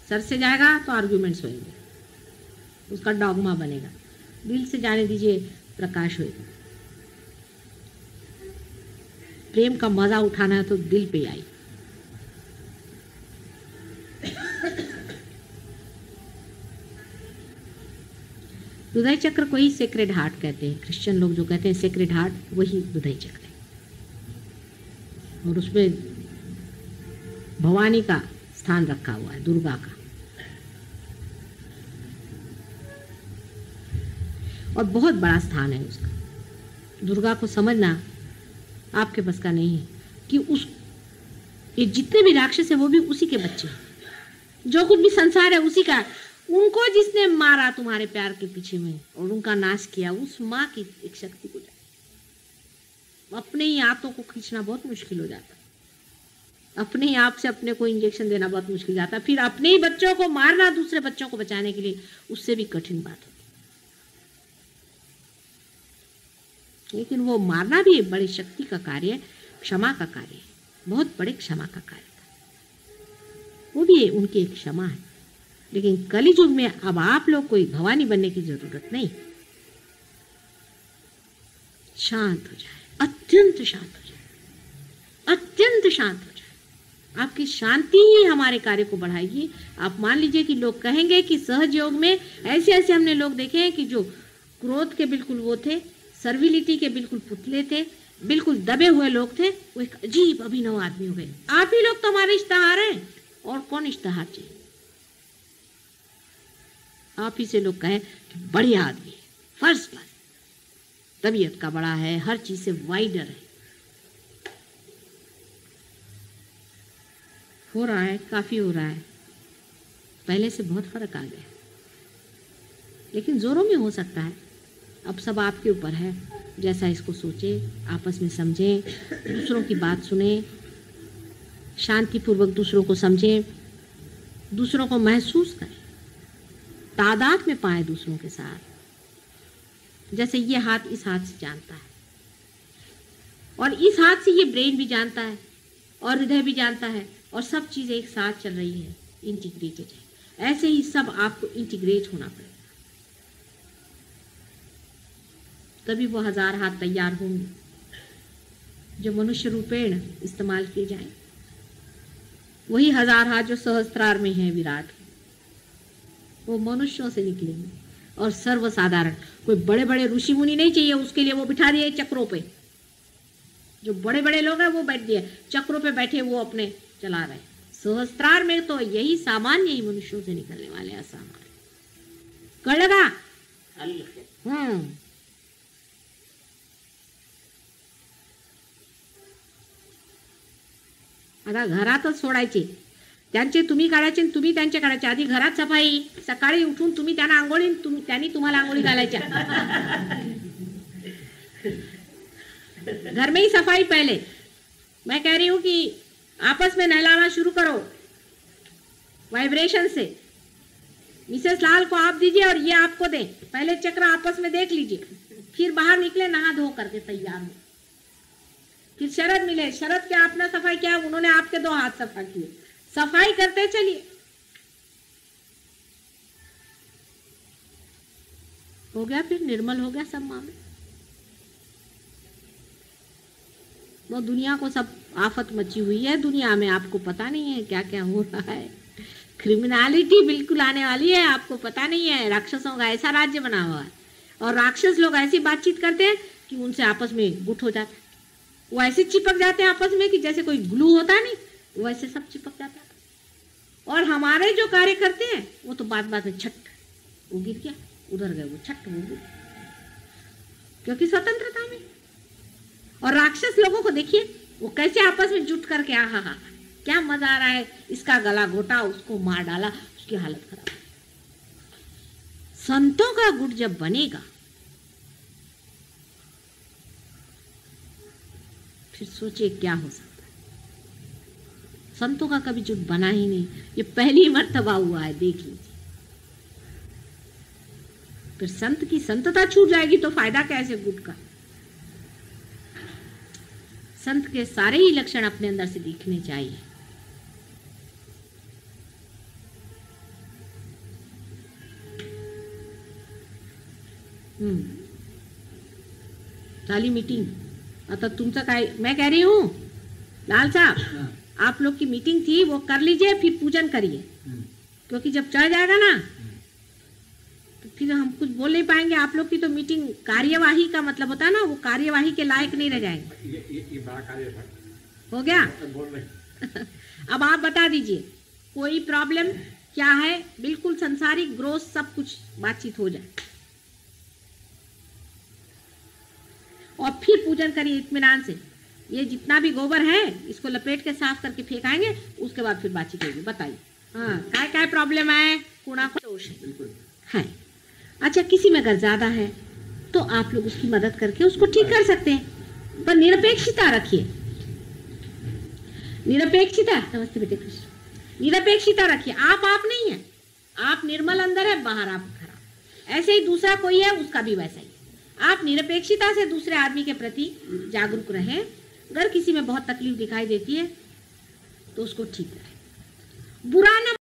Sir से जाएगा तो आर्ग्यूमेंट्स होंगे, उसका डॉगमा बनेगा। दिल से जाने दीजिए, प्रकाश होगा। प्रेम का मजा उठाना है तो दिल पे आई। हृदय चक्र को ही सेक्रेड हार्ट कहते हैं। क्रिश्चियन लोग जो कहते हैं सेक्रेड हार्ट, वही हृदय चक्र है। और उसमें भवानी का स्थान रखा हुआ है, दुर्गा का। और बहुत बड़ा स्थान है उसका। दुर्गा को समझना आपके बस का नहीं है कि उस ये जितने भी राक्षस है वो भी उसी के बच्चे हैं। जो कुछ भी संसार है उसी का। उनको जिसने मारा तुम्हारे प्यार के पीछे में और उनका नाश किया, उस माँ की एक शक्ति को जाए। अपने ही हाथों को खींचना बहुत मुश्किल हो जाता, अपने ही आप से अपने को इंजेक्शन देना बहुत मुश्किल जाता, फिर अपने ही बच्चों को मारना दूसरे बच्चों को बचाने के लिए, उससे भी कठिन बात होती। लेकिन वो मारना भी बड़ी शक्ति का कार्य है, क्षमा का कार्य है, बहुत बड़े क्षमा का कार्य था। वो भी है, उनकी एक क्षमा है। लेकिन कलि युग में अब आप लोग कोई भवानी बनने की जरूरत नहीं। शांत हो जाए, अत्यंत शांत हो जाए, अत्यंत शांत हो जाए। आपकी शांति ही हमारे कार्य को बढ़ाएगी। आप मान लीजिए कि लोग कहेंगे कि सहज योग में ऐसे ऐसे हमने लोग देखे हैं कि जो क्रोध के बिल्कुल वो थे, सर्विलिटी के बिल्कुल पुतले थे, बिल्कुल दबे हुए लोग थे, वो एक अजीब अभिनव आदमी हो गए। आप ही लोग तो हमारे इश्तहार हैं, और कौन इश्तहार चाहिए? आप ही से लोग कहें कि बढ़िया आदमी है, फर्स्ट क्लास, तबीयत का बड़ा है, हर चीज से वाइडर है। हो रहा है, काफी हो रहा है, पहले से बहुत फर्क आ गया, लेकिन जोरों में हो सकता है। अब सब आपके ऊपर है, जैसा इसको सोचे, आपस में समझें, दूसरों की बात सुने, शांतिपूर्वक दूसरों को समझें, दूसरों को महसूस करें, तादाद में पाए दूसरों के साथ। जैसे ये हाथ इस हाथ से जानता है, और इस हाथ से ये ब्रेन भी जानता है, और हृदय भी जानता है, और सब चीजें एक साथ चल रही है, इंटीग्रेटेड है। ऐसे ही सब आपको इंटीग्रेट होना पड़ेगा, तभी वो 1000 हाथ तैयार होंगे जो मनुष्य रूपेण इस्तेमाल किए जाएं। वही 1000 हाथ जो सहस्त्रार में है विराट, वो मनुष्यों से निकलेंगे और सर्वसाधारण। कोई बड़े बड़े ऋषि मुनि नहीं चाहिए उसके लिए, वो बिठा दिए चक्रों पे। जो बड़े बड़े लोग हैं वो बैठ दिए चक्रों पे, बैठे वो अपने चला रहे। सहस्त्रार में तो यही सामान्य ही मनुष्यों से निकलने वाले असामान्य। कर लगा? आता घरातच सोडायचे, त्यांचे तुम्ही काढायचे आणि तुम्ही त्यांचे काढायचे। आधी घरात सफाई, सकाळी उठून तुम्ही त्यांना आंघोळी, त्यांनी तुम्हाला आंघोळी घालायच्या। घर में ही सफाई पहले। मैं कह रही हूं कि आपस में नहलाना शुरू करो वाइब्रेशन से। मिसेस लाल को आप दीजिए और ये आपको दे, पहले चक्र आपस में देख लीजिए, फिर बाहर निकले नहा धो करके तैयार हो। फिर शरद मिले, शरद क्या आपने सफाई किया, उन्होंने आपके 2 हाथ सफा किए। सफाई करते चलिए, हो गया, फिर निर्मल हो गया सब मामले। वो दुनिया को सब आफत मची हुई है, दुनिया में आपको पता नहीं है क्या क्या हो रहा है। क्रिमिनलिटी बिल्कुल आने वाली है, आपको पता नहीं है। राक्षसों का ऐसा राज्य बना हुआ है, और राक्षस लोग ऐसी बातचीत करते हैं कि उनसे आपस में गुट हो जाता है। वो ऐसे चिपक जाते हैं आपस में कि जैसे कोई ग्लू होता है, नहीं वैसे सब चिपक जाता है। और हमारे जो कार्य करते हैं वो तो बात बात में छट, वो गिर गया, उधर गए, वो छट, वो गिर, क्योंकि स्वतंत्रता में। और राक्षस लोगों को देखिए वो कैसे आपस में जुट करके, आहा क्या मजा आ रहा है, इसका गला घोटा, उसको मार डाला, उसकी हालत खराब। संतों का गुट जब बनेगा फिर सोचिए क्या हो सकता है। संतों का कभी जुट बना ही नहीं, ये पहली मर्तबा हुआ है, देख लीजिए। फिर संत की संतता छूट जाएगी तो फायदा कैसे गुट का। संत के सारे ही लक्षण अपने अंदर से दिखने चाहिए। झाली मीटिंग. आता तुमचं काय, मैं कह रही हूँ लाल साहब, आप लोग की मीटिंग थी वो कर लीजिए, फिर पूजन करिए, क्योंकि जब चढ़ जाएगा ना तो फिर हम कुछ बोल नहीं पाएंगे. आप लोग की तो मीटिंग कार्यवाही का मतलब होता है ना, वो कार्यवाही के लायक नहीं रह जाएंगे. ये बड़ा कार्य था. हो गया. बोल रहे. अब आप बता दीजिए कोई प्रॉब्लम क्या है. बिल्कुल संसारिक ग्रोथ सब कुछ बातचीत हो जाए और फिर पूजन करिए इत्मीनान से. ये जितना भी गोबर है इसको लपेट के साफ करके फेंकाएंगे, उसके बाद फिर बातचीत होगी. बताइए हाँ काय काय प्रॉब्लम है. कूड़ा को दोष है. अच्छा, किसी में अगर ज्यादा है तो आप लोग उसकी मदद करके उसको ठीक कर सकते हैं, पर निरपेक्षता रखिए. निरपेक्षता. नमस्ते बेटे कृष्ण. निरपेक्षता रखिए. आप नहीं है, आप निर्मल अंदर है, बाहर आप खराब. ऐसे ही दूसरा कोई है उसका भी वैसा ही. आप निरपेक्षता से दूसरे आदमी के प्रति जागरूक रहें. अगर किसी में बहुत तकलीफ दिखाई देती है तो उसको ठीक करें. बुरा ना